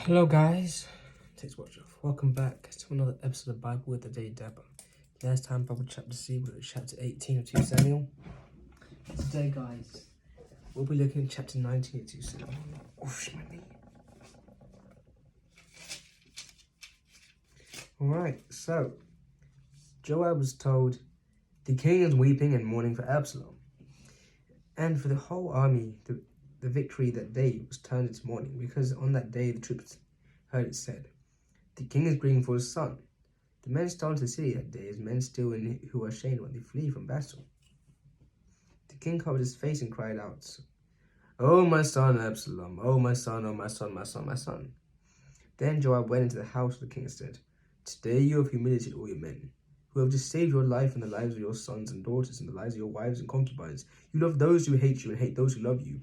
Hello guys, today's watch off. Welcome back to another episode of Bible with the Day Dabber. Last time Bible chapter C, we were at chapter 18 of 2 Samuel. Today guys, we'll be looking at chapter 19 of 2 Samuel. Oof, my knee. Alright, so Joab was told the king is weeping and mourning for Absalom. And for the whole army, the victory that day was turned into mourning, because on that day the troops heard it said, the king is grieving for his son. The men stole into the city that day as men steal who are ashamed when they flee from battle. The king covered his face and cried out, "Oh, my son Absalom, oh, my son, oh, my son, my son, my son." Then Joab went into the house of the king and said, "Today you have humiliated all your men, who have just saved your life and the lives of your sons and daughters and the lives of your wives and concubines. You love those who hate you and hate those who love you.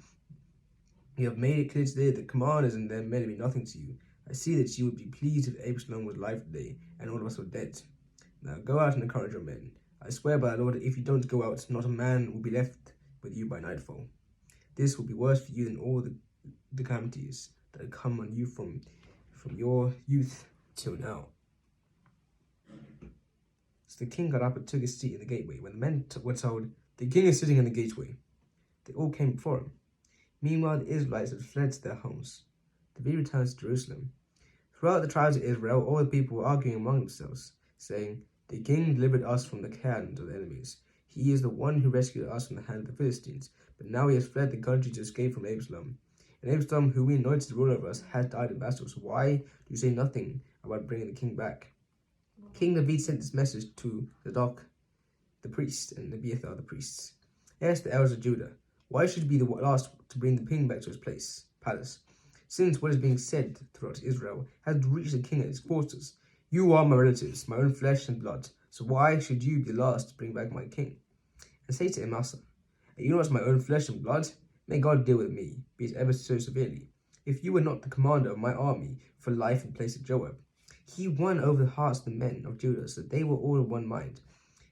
You have made it clear today that commanders and their men mean nothing to you. I see that you would be pleased if Absalom was alive today and all of us were dead. Now go out and encourage your men. I swear by the Lord that if you don't go out, not a man will be left with you by nightfall. This will be worse for you than all the calamities that have come on you from your youth till now." So the king got up and took his seat in the gateway. When the men were told, "The king is sitting in the gateway," they all came before him. Meanwhile, the Israelites had fled to their homes. David returned to Jerusalem. Throughout the tribes of Israel, all the people were arguing among themselves, saying, "The king delivered us from the hand of the enemies. He is the one who rescued us from the hand of the Philistines. But now he has fled the country to escape from Absalom. And Absalom, who we anointed to rule over us, has died in battle. So why do you say nothing about bringing the king back?" King David sent this message to Zadok the priest and Abiathar the priests. "Ask the elders of Judah, why should he be the last to bring the king back to his palace? Since what is being said throughout Israel has reached the king at his quarters. You are my relatives, my own flesh and blood. So why should you be the last to bring back my king? And say to Amasa, are you not my own flesh and blood? May God deal with me, be it ever so severely. If you were not the commander of my army for life in place of Joab." He won over the hearts of the men of Judah, so they were all of one mind.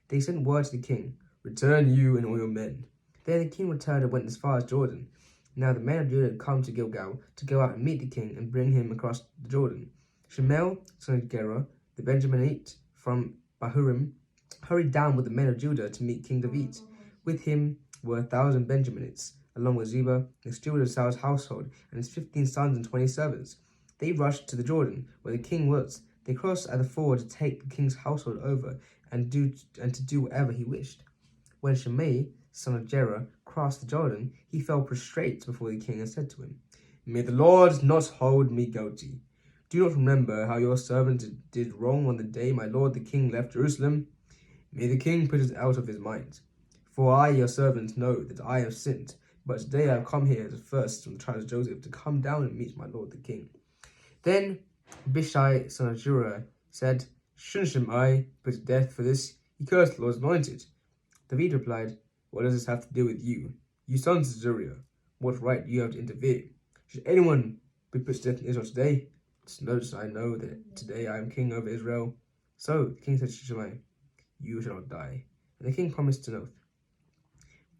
They sent word to the king, "Return you and all your men." Then the king returned and went as far as Jordan. Now the men of Judah had come to Gilgal to go out and meet the king and bring him across the Jordan. Shemel, son of Gera, the Benjaminite from Bahurim, hurried down with the men of Judah to meet King David. With him were 1,000 Benjaminites, along with Ziba, the steward of Saul's household, and his 15 sons and 20 servants. They rushed to the Jordan, where the king was. They crossed at the ford to take the king's household over and to do whatever he wished. When Shimei, son of Gera, crossed the Jordan, he fell prostrate before the king and said to him, "May the Lord not hold me guilty. Do you not remember how your servant did wrong on the day my lord the king left Jerusalem? May the king put it out of his mind. For I, your servant, know that I have sinned, but today I have come here as first from the tribe of Joseph to come down and meet my lord the king." Then Abishai, son of Zeruiah, said, "Shouldn't Shimei put to death for this? He cursed the Lord's anointed." David replied, "What does this have to do with you? You sons of Zeruiah, what right do you have to interfere? Should anyone be put to death in Israel today? Just notice I know that today I am king over Israel." So the king said to Shimei, "You shall not die." And the king promised an oath.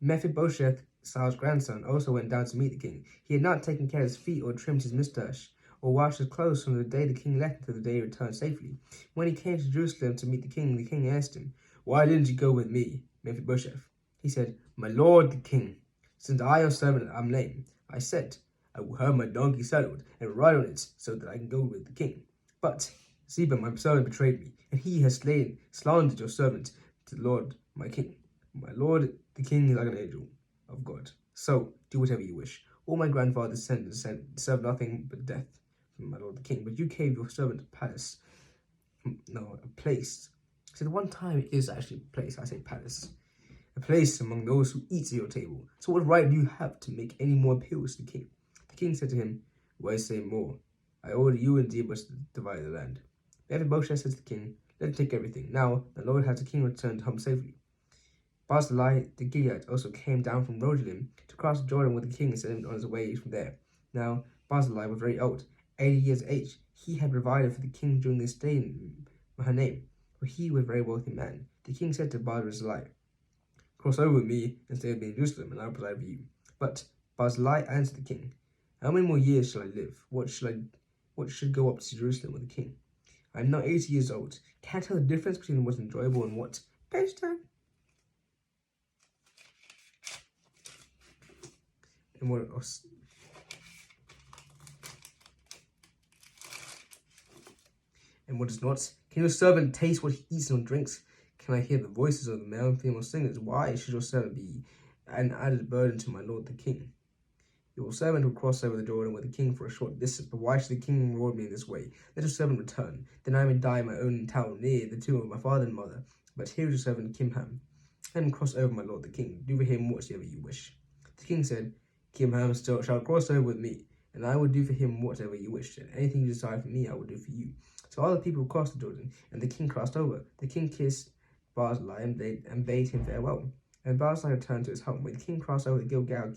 Mephibosheth, Saul's grandson, also went down to meet the king. He had not taken care of his feet or trimmed his moustache or washed his clothes from the day the king left until the day he returned safely. When he came to Jerusalem to meet the king asked him, "Why didn't you go with me, Mephibosheth?" He said, "My lord the king, since I, your servant, am lame, I said, I will have my donkey saddled and ride on it so that I can go with the king. But Ziba, my servant, betrayed me, and he has slandered your servant to the Lord my king. My lord the king is like an angel of God. So do whatever you wish. All my grandfathers served nothing but death from my lord the king. But you gave your servant a place." So the one time it is actually a place, I say palace. "A place among those who eat at your table. So what right do you have to make any more appeals to the king?" The king said to him, "Why say more? I order you and Ziba to divide the land." Mephibosheth said to the king, "Let him take everything. Now the Lord has the king returned home safely." Barzillai the Gilead also came down from Rogelim to cross Jordan with the king and sent him on his way from there. Now Barzillai was very old, 80 years of age. He had provided for the king during his stay in Mahanaim, for he was a very wealthy man. The king said to Barzillai, "Cross over with me and stay with me in Jerusalem, and I will provide for you." But Barzillai answered the king, "How many more years shall I live? What what should go up to Jerusalem with the king. I am now 80 years old. Can't tell the difference between what's enjoyable and what. Page turn. And what else? And what is not? Can your servant taste what he eats and drinks? Can I hear the voices of the male and female singers? Why should your servant be an added burden to my lord the king? Your servant will cross over the Jordan with the king for a short distance, but why should the king reward me in this way? Let your servant return. Then I may die in my own town near the tomb of my father and mother. But here is your servant Kimham. Let him cross over, my lord the king. Do for him whatsoever you wish. The king said, Kimham shall cross over with me, and I will do for him whatever you wish. And anything you desire for me, I will do for you. So all the people crossed the Jordan, and the king crossed over. The king kissed Barzillai and bade him farewell. And Barzillai returned to his home. When the king crossed over the Gilgal,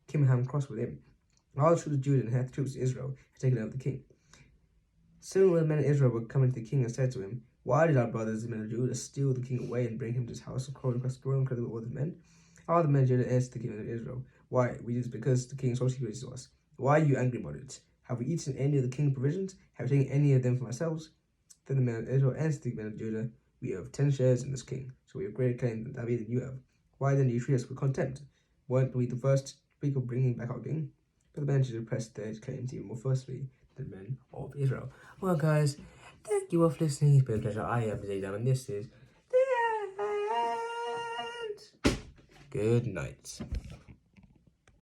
Kimham crossed with him. All the troops of Judah and half the troops of Israel had taken over the king. Soon when the men of Israel were coming to the king and said to him, Why did our brothers, the men of Judah, steal the king away and bring him to his house and crawl across the Jordan with all the men? All the men of Judah answered the king of Israel, Why? We did this because the king so secretly to us. Why are you angry about it? Have we eaten any of the king's provisions? Have we taken any of them for ourselves? Then the men of Israel answered the men of Judah, We have 10 shares in this king, so we have greater claim than David and you have. Why then do you treat us with contempt? Weren't we the first to speak of bringing back our king? But the men of Judah pressed their claims even more forcefully than the men of Israel. Well, guys, thank you all for listening. It's been a pleasure. I am Zaydan, and this is the end. Good night.